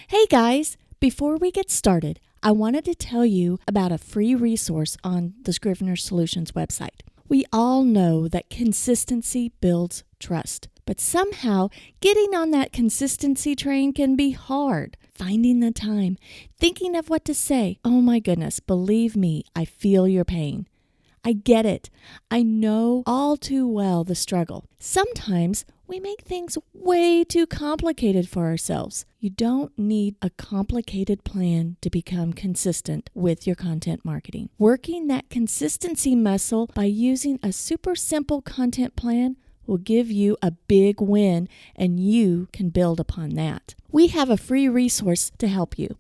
Hey guys, before we get started, I wanted to tell you about a free resource on the Scrivener Solutions website. We all know that consistency builds trust, but somehow getting on that consistency train can be hard. Finding the time, thinking of what to say. Oh my goodness, believe me, I feel your pain. I get it. I know all too well the struggle. Sometimes we make things way too complicated for ourselves. You don't need a complicated plan to become consistent with your content marketing. Working that consistency muscle by using a super simple content plan will give you a big win, and you can build upon that. We have a free resource to help you.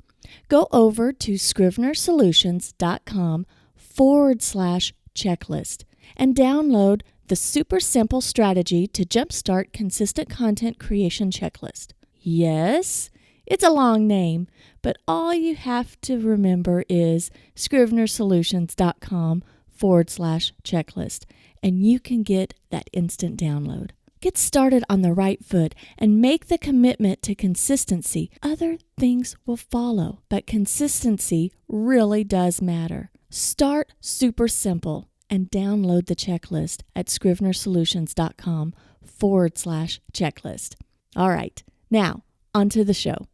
Go over to scrivenersolutions.com/checklist and download the super simple strategy to jumpstart consistent content creation checklist. Yes, it's a long name, but all you have to remember is scrivenersolutions.com/checklist, and you can get that instant download. Get started on the right foot and make the commitment to consistency. Other things will follow, but consistency really does matter. Start super simple and download the checklist at scrivenersolutions.com/checklist. All right, now onto the show.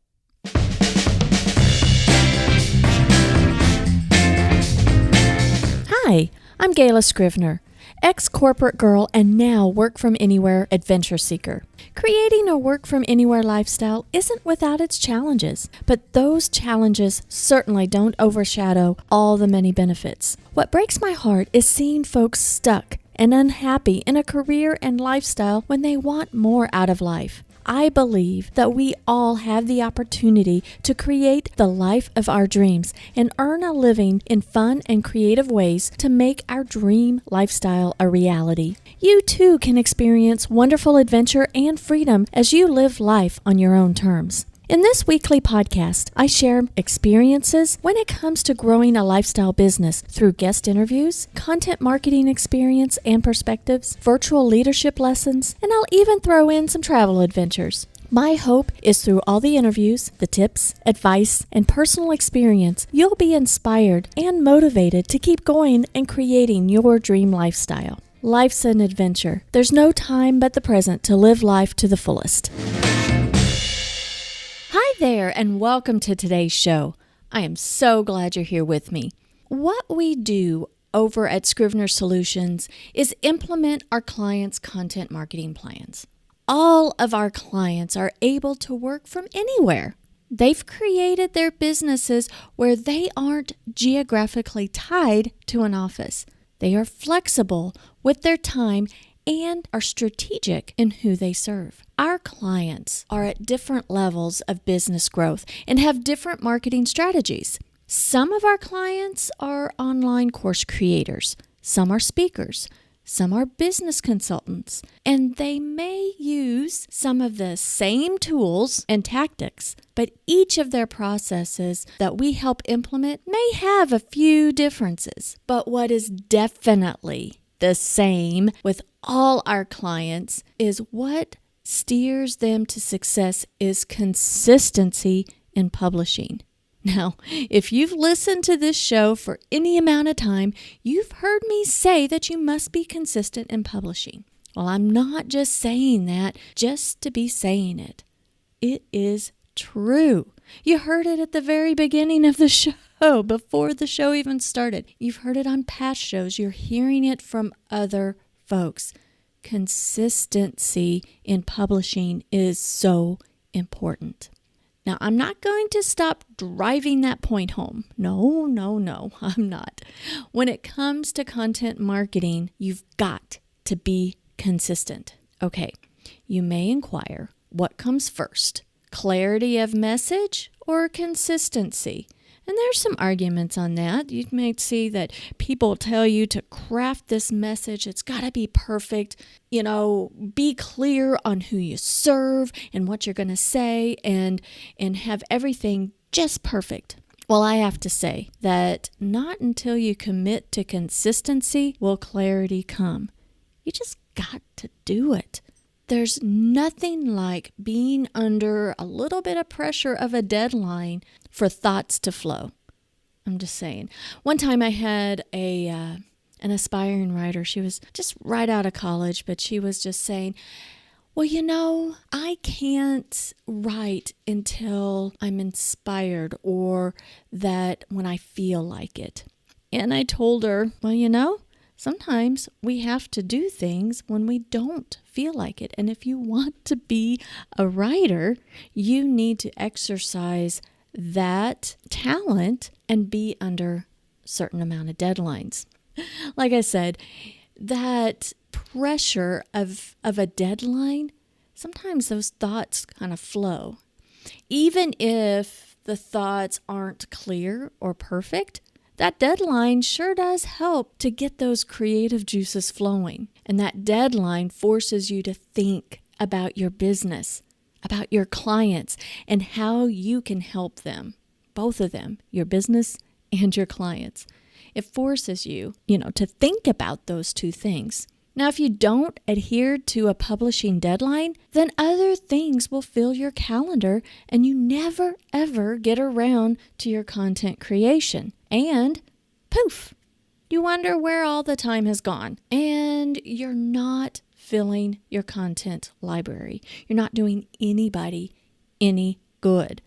Hi, I'm Gayla Scrivener, ex-corporate girl and now work-from-anywhere adventure seeker. Creating a work-from-anywhere lifestyle isn't without its challenges, but those challenges certainly don't overshadow all the many benefits. What breaks my heart is seeing folks stuck and unhappy in a career and lifestyle when they want more out of life. I believe that we all have the opportunity to create the life of our dreams and earn a living in fun and creative ways to make our dream lifestyle a reality. You too can experience wonderful adventure and freedom as you live life on your own terms. In this weekly podcast, I share experiences when it comes to growing a lifestyle business through guest interviews, content marketing experience and perspectives, virtual leadership lessons, and I'll even throw in some travel adventures. My hope is through all the interviews, the tips, advice, and personal experience, you'll be inspired and motivated to keep going and creating your dream lifestyle. Life's an adventure. There's no time but the present to live life to the fullest. Hi there, and welcome to today's show. I am so glad you're here with me. What we do over at Scrivener Solutions is implement our clients' content marketing plans. All of our clients are able to work from anywhere. They've created their businesses where they aren't geographically tied to an office. They are flexible with their time and are strategic in who they serve. Our clients are at different levels of business growth and have different marketing strategies. Some of our clients are online course creators, some are speakers, some are business consultants, and they may use some of the same tools and tactics, but each of their processes that we help implement may have a few differences. But what is definitely the same with all our clients is what steers them to success is consistency in publishing. Now, if you've listened to this show for any amount of time, you've heard me say that you must be consistent in publishing. Well, I'm not just saying that just to be saying it. It is true. You heard it at the very beginning of the show. Before the show even started. You've heard it on past shows. You're hearing it from other folks. Consistency in publishing is so important. Now, I'm not going to stop driving that point home. No, I'm not. When it comes to content marketing, you've got to be consistent. Okay, you may inquire, what comes first? Clarity of message or consistency? And there's some arguments on that. You might see that people tell you to craft this message. It's got to be perfect. Be clear on who you serve and what you're going to say and have everything just perfect. Well, I have to say that not until you commit to consistency will clarity come. You just got to do it. There's nothing like being under a little bit of pressure of a deadline for thoughts to flow. I'm just saying. One time I had an aspiring writer. She was just right out of college, but she was just saying, well, I can't write until I'm inspired or that when I feel like it. And I told her, well, sometimes we have to do things when we don't feel like it. And if you want to be a writer, you need to exercise that talent and be under a certain amount of deadlines. Like I said, that pressure of a deadline, sometimes those thoughts kind of flow. Even if the thoughts aren't clear or perfect, that deadline sure does help to get those creative juices flowing. And that deadline forces you to think about your business, about your clients, and how you can help them, both of them, your business and your clients. It forces you, to think about those two things. Now, if you don't adhere to a publishing deadline, then other things will fill your calendar and you never, ever get around to your content creation. And poof, you wonder where all the time has gone. And you're not filling your content library. You're not doing anybody any good.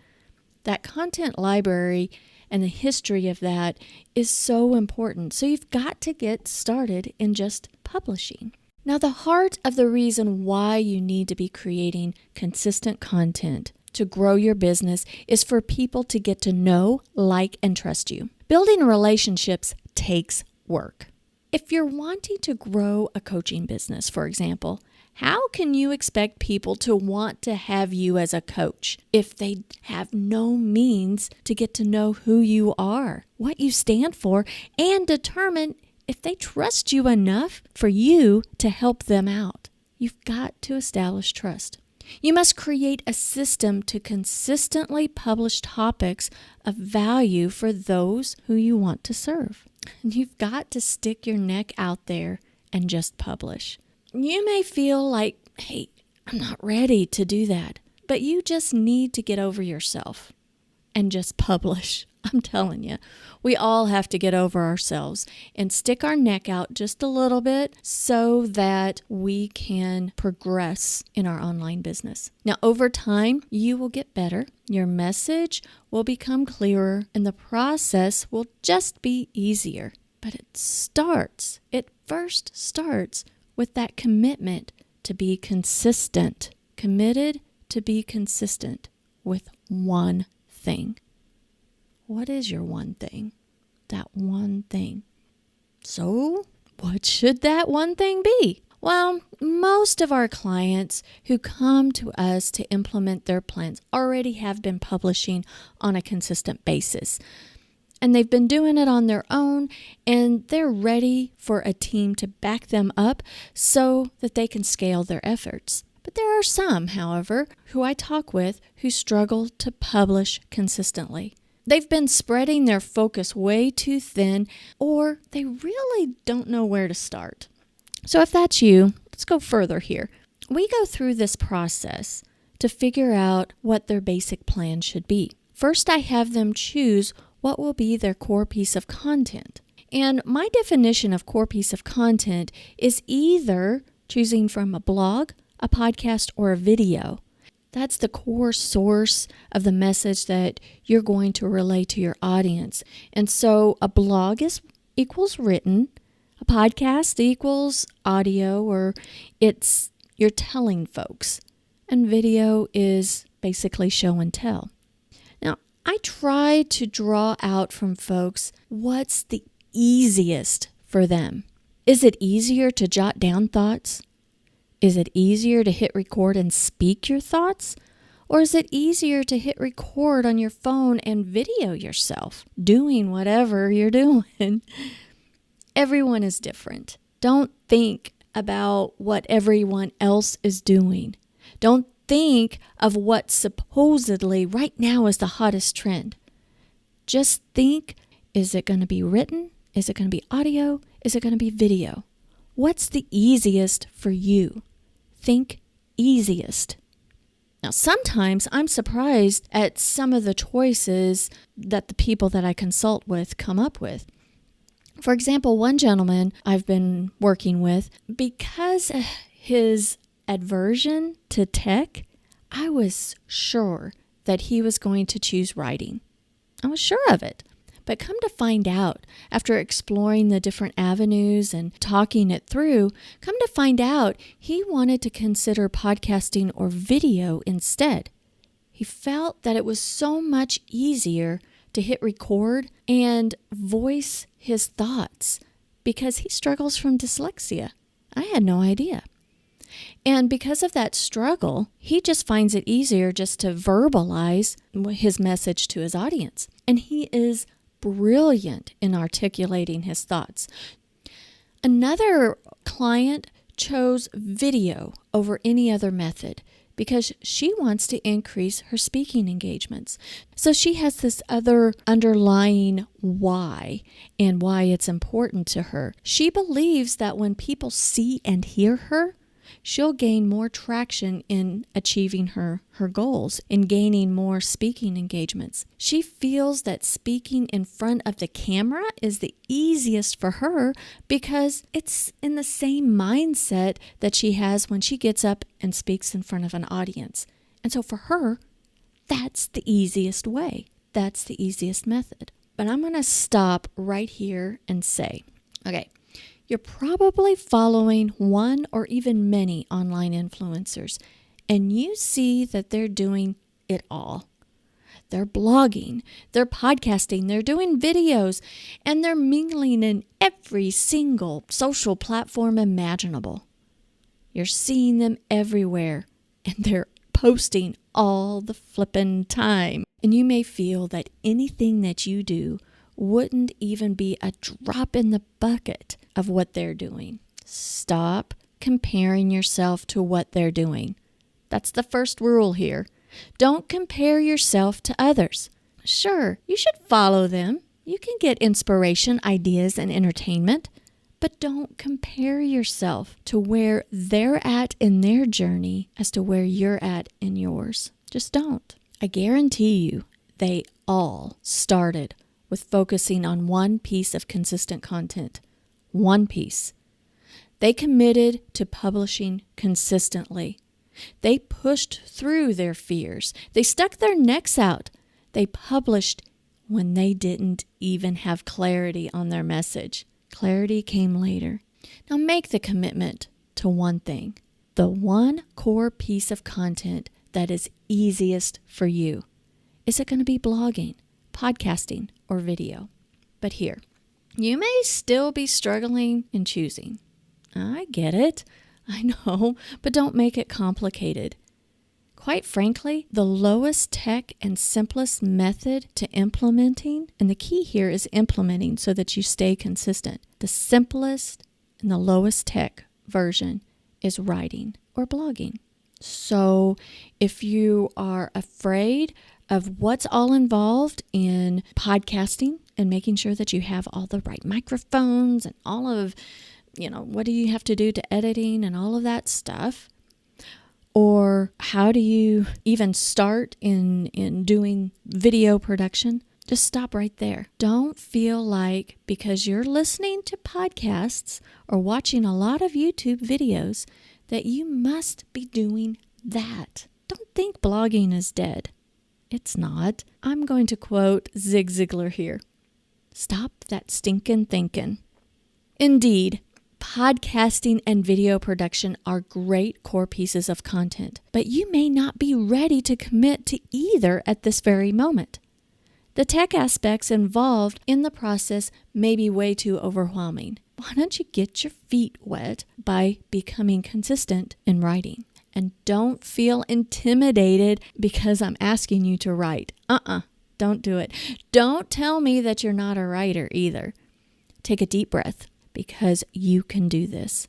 That content library and the history of that is so important. So you've got to get started in just publishing. Now, the heart of the reason why you need to be creating consistent content to grow your business is for people to get to know, like, and trust you. Building relationships takes work. If you're wanting to grow a coaching business, for example, how can you expect people to want to have you as a coach if they have no means to get to know who you are, what you stand for, and determine if they trust you enough for you to help them out? You've got to establish trust. You must create a system to consistently publish topics of value for those who you want to serve. And you've got to stick your neck out there and just publish. You may feel like, hey, I'm not ready to do that, but you just need to get over yourself and just publish. I'm telling you, we all have to get over ourselves and stick our neck out just a little bit so that we can progress in our online business. Now, over time, you will get better. Your message will become clearer and the process will just be easier. But it first starts with that commitment to be consistent, committed to be consistent with one thing. What is your one thing? That one thing. So, what should that one thing be? Well, most of our clients who come to us to implement their plans already have been publishing on a consistent basis. And they've been doing it on their own, and they're ready for a team to back them up so that they can scale their efforts. But there are some, however, who I talk with who struggle to publish consistently. They've been spreading their focus way too thin, or they really don't know where to start. So if that's you, let's go further here. We go through this process to figure out what their basic plan should be. First, I have them choose what will be their core piece of content. And my definition of core piece of content is either choosing from a blog, a podcast, or a video. That's the core source of the message that you're going to relay to your audience. And so a blog equals written, a podcast equals audio, or you're telling folks. And video is basically show and tell. Now, I try to draw out from folks what's the easiest for them. Is it easier to jot down thoughts? Is it easier to hit record and speak your thoughts? Or is it easier to hit record on your phone and video yourself doing whatever you're doing? Everyone is different. Don't think about what everyone else is doing. Don't think of what supposedly right now is the hottest trend. Just think, is it going to be written? Is it going to be audio? Is it going to be video? What's the easiest for you? Think easiest. Now, sometimes I'm surprised at some of the choices that the people that I consult with come up with. For example, one gentleman I've been working with, because his aversion to tech, I was sure that he was going to choose writing. I was sure of it. But come to find out, after exploring the different avenues and talking it through, come to find out he wanted to consider podcasting or video instead. He felt that it was so much easier to hit record and voice his thoughts because he struggles from dyslexia. I had no idea. And because of that struggle, he just finds it easier just to verbalize his message to his audience. And he is brilliant in articulating his thoughts. Another client chose video over any other method because she wants to increase her speaking engagements. So she has this other underlying why and why it's important to her. She believes that when people see and hear her, she'll gain more traction in achieving her goals, in gaining more speaking engagements. She feels that speaking in front of the camera is the easiest for her because it's in the same mindset that she has when she gets up and speaks in front of an audience. And so for her, that's the easiest way. That's the easiest method. But I'm going to stop right here and say, okay, you're probably following one or even many online influencers, and you see that they're doing it all. They're blogging, they're podcasting, they're doing videos, and they're mingling in every single social platform imaginable. You're seeing them everywhere, and they're posting all the flippin' time. And you may feel that anything that you do wouldn't even be a drop in the bucket of what they're doing. Stop comparing yourself to what they're doing. That's the first rule here. Don't compare yourself to others. Sure, you should follow them. You can get inspiration, ideas, and entertainment, but don't compare yourself to where they're at in their journey as to where you're at in yours. Just don't. I guarantee you, they all started with focusing on one piece of consistent content. One piece. They committed to publishing consistently. They pushed through their fears. They stuck their necks out. They published when they didn't even have clarity on their message. Clarity came later. Now make the commitment to one thing. The one core piece of content that is easiest for you. Is it going to be blogging, podcasting, or video? But here, you may still be struggling in choosing. I get it. I know, but don't make it complicated. Quite frankly, the lowest tech and simplest method to implementing, and the key here is implementing so that you stay consistent. The simplest and the lowest tech version is writing or blogging. So if you are afraid of what's all involved in podcasting and making sure that you have all the right microphones and all of, what do you have to do to editing and all of that stuff? Or how do you even start in doing video production? Just stop right there. Don't feel like because you're listening to podcasts or watching a lot of YouTube videos that you must be doing that. Don't think blogging is dead. It's not. I'm going to quote Zig Ziglar here. Stop that stinkin' thinking. Indeed, podcasting and video production are great core pieces of content, but you may not be ready to commit to either at this very moment. The tech aspects involved in the process may be way too overwhelming. Why don't you get your feet wet by becoming consistent in writing? And don't feel intimidated because I'm asking you to write. Don't do it. Don't tell me that you're not a writer either. Take a deep breath because you can do this.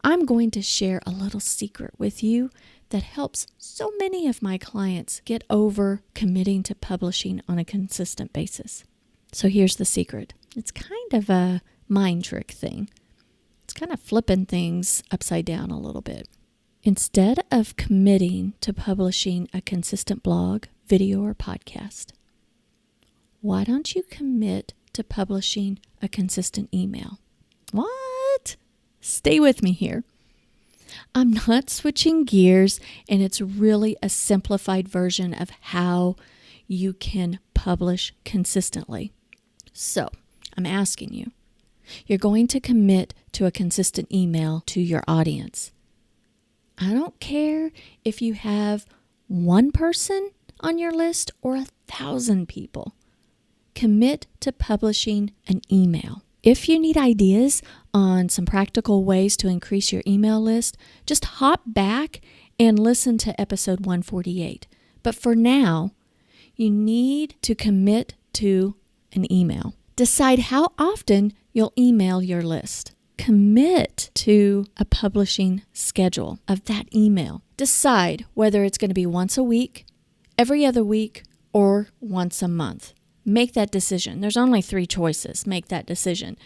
I'm going to share a little secret with you that helps so many of my clients get over committing to publishing on a consistent basis. So here's the secret. It's kind of a mind trick thing. It's kind of flipping things upside down a little bit. Instead of committing to publishing a consistent blog, video, or podcast, why don't you commit to publishing a consistent email? What? Stay with me here. I'm not switching gears, and it's really a simplified version of how you can publish consistently. So, I'm asking you, you're going to commit to a consistent email to your audience. I don't care if you have one person on your list or 1,000 people. Commit to publishing an email. If you need ideas on some practical ways to increase your email list, just hop back and listen to episode 148. But for now, you need to commit to an email. Decide how often you'll email your list. Commit to a publishing schedule of that email. Decide whether it's going to be once a week, every other week, or once a month. Make that decision. There's only 3 choices. Make that decision.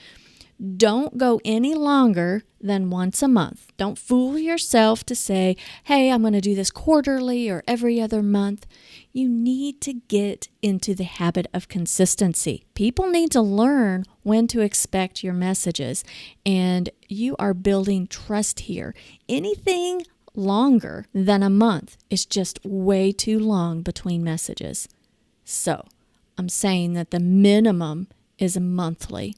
Don't go any longer than once a month. Don't fool yourself to say, hey, I'm going to do this quarterly or every other month. You need to get into the habit of consistency. People need to learn when to expect your messages, and you are building trust here. Anything longer than a month is just way too long between messages. So, I'm saying that the minimum is a monthly.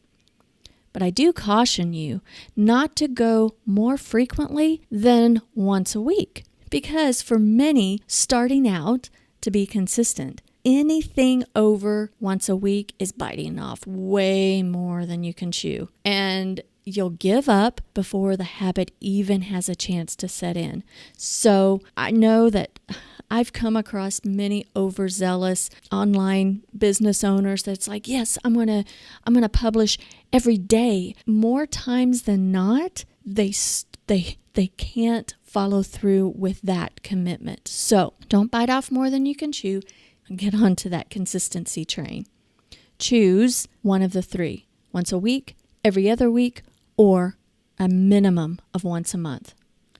But I do caution you not to go more frequently than once a week, because for many starting out to be consistent, anything over once a week is biting off way more than you can chew. And you'll give up before the habit even has a chance to set in. So I know that I've come across many overzealous online business owners that's like, yes, I'm gonna publish every day. More times than not, they can't follow through with that commitment. So don't bite off more than you can chew and get onto that consistency train. Choose one of the 3, once a week, every other week, or a minimum of once a month.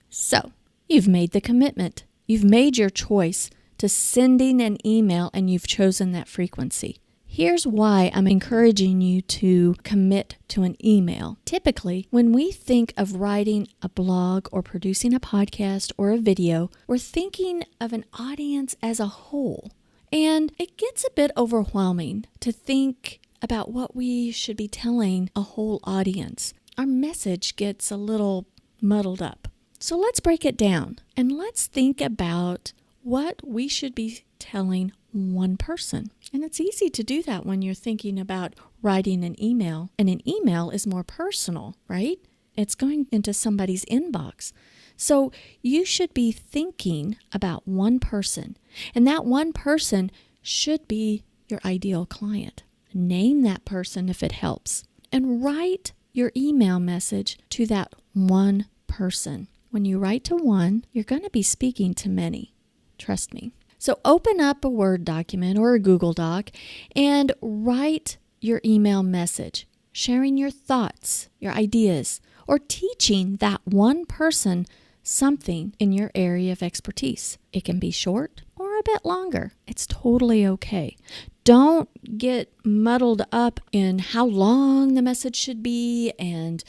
So you've made the commitment. You've made your choice to sending an email, and you've chosen that frequency. Here's why I'm encouraging you to commit to an email. Typically, when we think of writing a blog or producing a podcast or a video, we're thinking of an audience as a whole. And it gets a bit overwhelming to think about what we should be telling a whole audience. Our message gets a little muddled up. So let's break it down and let's think about what we should be telling one person. And it's easy to do that when you're thinking about writing an email. And an email is more personal, right? It's going into somebody's inbox. So you should be thinking about one person. And that one person should be your ideal client. Name that person if it helps. And write your email message to that one person. When you write to one, you're going to be speaking to many. Trust me. So open up a Word document or a Google Doc and write your email message, sharing your thoughts, your ideas, or teaching that one person something in your area of expertise. It can be short or a bit longer. It's totally okay. Don't get muddled up in how long the message should be and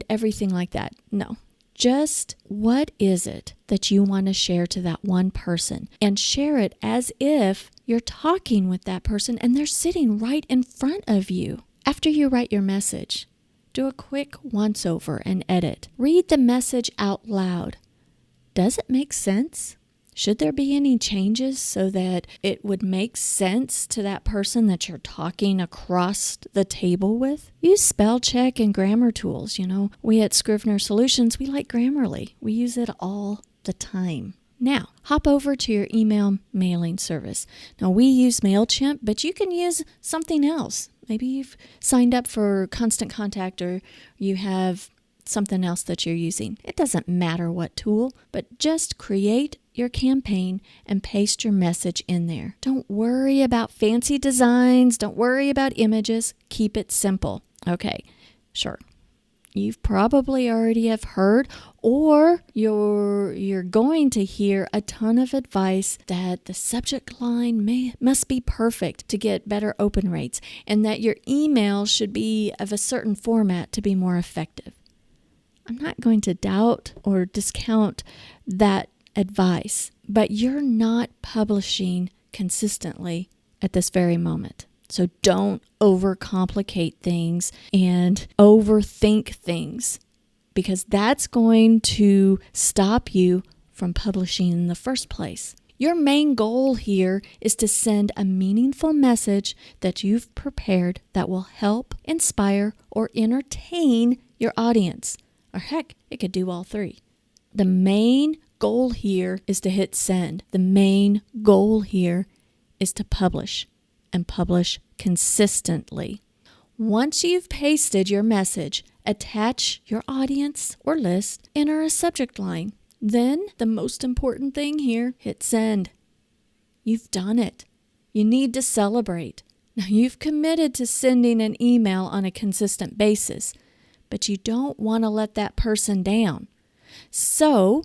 everything like that. No. Just what is it that you want to share to that one person, and share it as if you're talking with that person and they're sitting right in front of you. After you write your message, do a quick once-over and edit. Read the message out loud. Does it make sense? Should there be any changes so that it would make sense to that person that you're talking across the table with? Use spell check and grammar tools. We at Scrivener Solutions, we like Grammarly. We use it all the time. Now, hop over to your email mailing service. Now, we use MailChimp, but you can use something else. Maybe you've signed up for Constant Contact, or you have something else that you're using. It doesn't matter what tool, but just create your campaign and paste your message in there. Don't worry about fancy designs. Don't worry about images. Keep it simple. Okay, sure. you've probably already have heard, or you're going to hear a ton of advice that the subject line must be perfect to get better open rates, and that your email should be of a certain format to be more effective. I'm not going to doubt or discount that advice, but you're not publishing consistently at this very moment. So don't overcomplicate things and overthink things, because that's going to stop you from publishing in the first place. Your main goal here is to send a meaningful message that you've prepared that will help, inspire, or entertain your audience. Or heck, it could do all three. The main goal here is to hit send. The main goal here is to publish, and publish consistently. Once you've pasted your message, attach your audience or list, enter a subject line. Then, the most important thing here, hit send. You've done it. You need to celebrate. Now, you've committed to sending an email on a consistent basis, but you don't want to let that person down. So,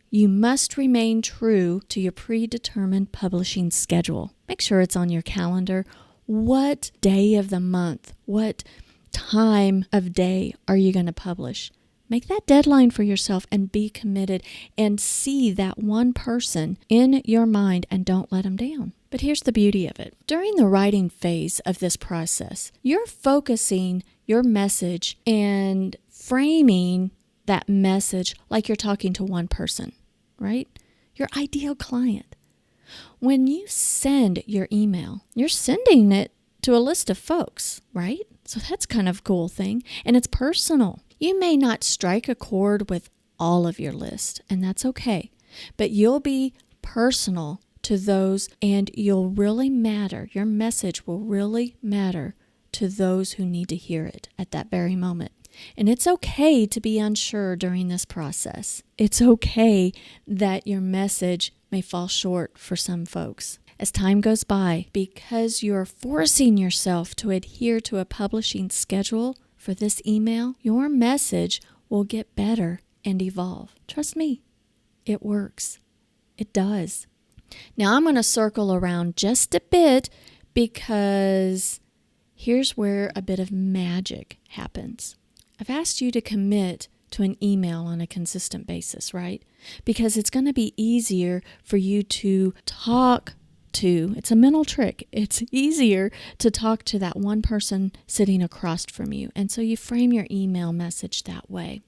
you must remain true to your predetermined publishing schedule. Make sure it's on your calendar. What day of the month, what time of day are you going to publish? Make that deadline for yourself and be committed, and see that one person in your mind and don't let them down. But here's the beauty of it. During the writing phase of this process, you're focusing your message and framing that message like you're talking to one person, right? Your ideal client. When you send your email, you're sending it to a list of folks, right? So that's kind of a cool thing. And it's personal. You may not strike a chord with all of your list, and that's okay. But you'll be personal to those, and you'll really matter. Your message will really matter to those who need to hear it at that very moment. And it's okay to be unsure during this process. It's okay that your message may fall short for some folks. As time goes by, because you're forcing yourself to adhere to a publishing schedule for this email, your message will get better and evolve. Trust me, it works. It does. Now I'm going to circle around just a bit, because here's where a bit of magic happens. I've asked you to commit to an email on a consistent basis, right? Because it's going to be easier for you to talk to, it's a mental trick. It's easier to talk to that one person sitting across from you. And so you frame your email message that way.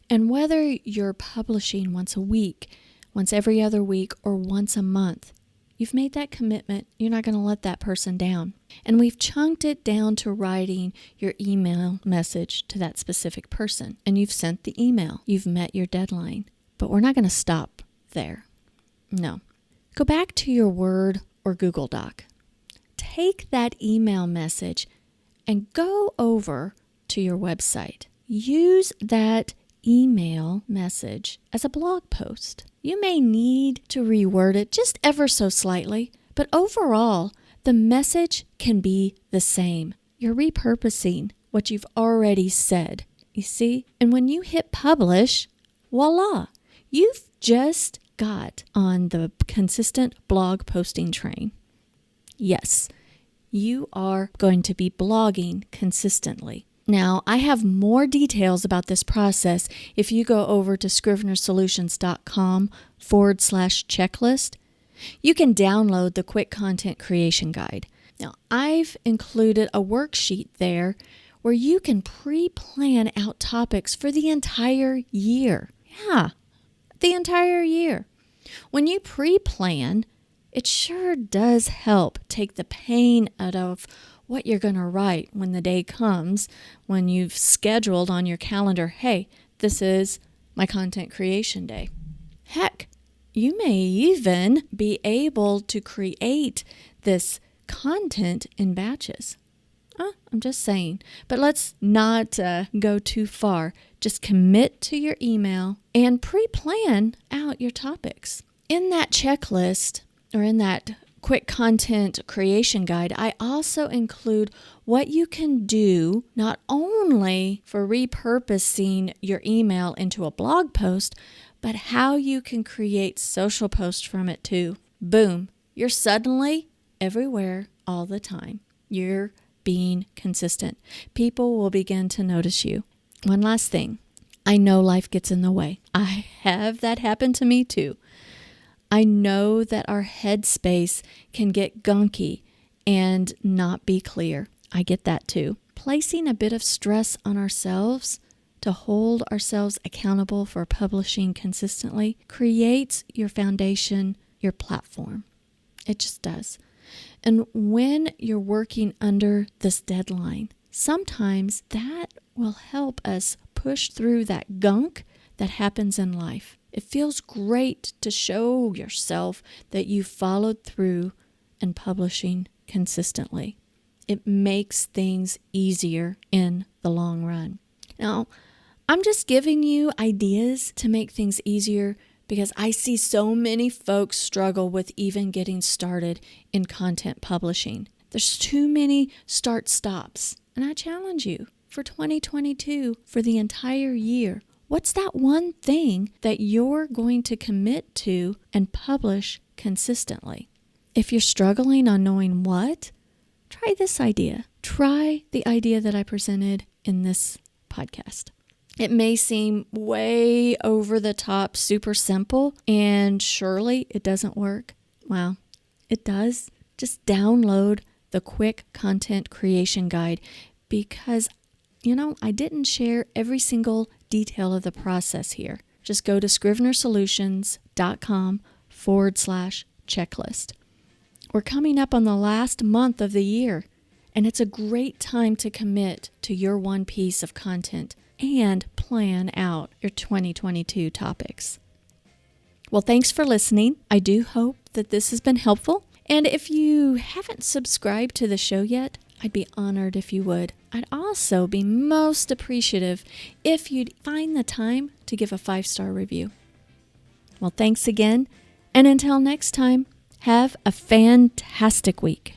And whether you're publishing once a week, once every other week, or once a month, you've made that commitment. You're not going to let that person down. And we've chunked it down to writing your email message to that specific person. And you've sent the email. You've met your deadline. But we're not going to stop there. No. Go back to your Word or Google Doc. Take that email message and go over to your website. Use that email message as a blog post. You may need to reword it just ever so slightly, but overall, the message can be the same. You're repurposing what you've already said, you see? And when you hit publish, voila, you've just got on the consistent blog posting train. Yes, you are going to be blogging consistently. Now, I have more details about this process if you go over to scrivenersolutions.com/checklist. You can download the Quick Content Creation Guide. Now, I've included a worksheet there where you can pre-plan out topics for the entire year. Yeah, the entire year. When you pre-plan, it sure does help take the pain out of what you're going to write when the day comes, when you've scheduled on your calendar, hey, this is my content creation day. Heck, you may even be able to create this content in batches. I'm just saying. But let's not go too far. Just commit to your email and pre-plan out your topics. In that checklist, or in that quick content creation guide, I also include what you can do not only for repurposing your email into a blog post, but how you can create social posts from it too. Boom, you're suddenly everywhere all the time. You're being consistent. People will begin to notice you. One last thing. I know life gets in the way. I have that happen to me too. I know that our headspace can get gunky and not be clear. I get that too. Placing a bit of stress on ourselves to hold ourselves accountable for publishing consistently creates your foundation, your platform. It just does. And when you're working under this deadline, sometimes that will help us push through that gunk that happens in life. It feels great to show yourself that you followed through and publishing consistently. It makes things easier in the long run. Now, I'm just giving you ideas to make things easier because I see so many folks struggle with even getting started in content publishing. There's too many start-stops. And I challenge you for 2022, for the entire year, what's that one thing that you're going to commit to and publish consistently? If you're struggling on knowing what, try this idea. Try the idea that I presented in this podcast. It may seem way over the top, super simple, and surely it doesn't work. Well, it does. Just download the quick content creation guide because, I didn't share every single detail of the process here. Just go to scrivenersolutions.com/checklist. We're coming up on the last month of the year, and it's a great time to commit to your one piece of content and plan out your 2022 topics. Well, thanks for listening. I do hope that this has been helpful. And if you haven't subscribed to the show yet, I'd be honored if you would. I'd also be most appreciative if you'd find the time to give a 5-star review. Well, thanks again. And until next time, have a fantastic week.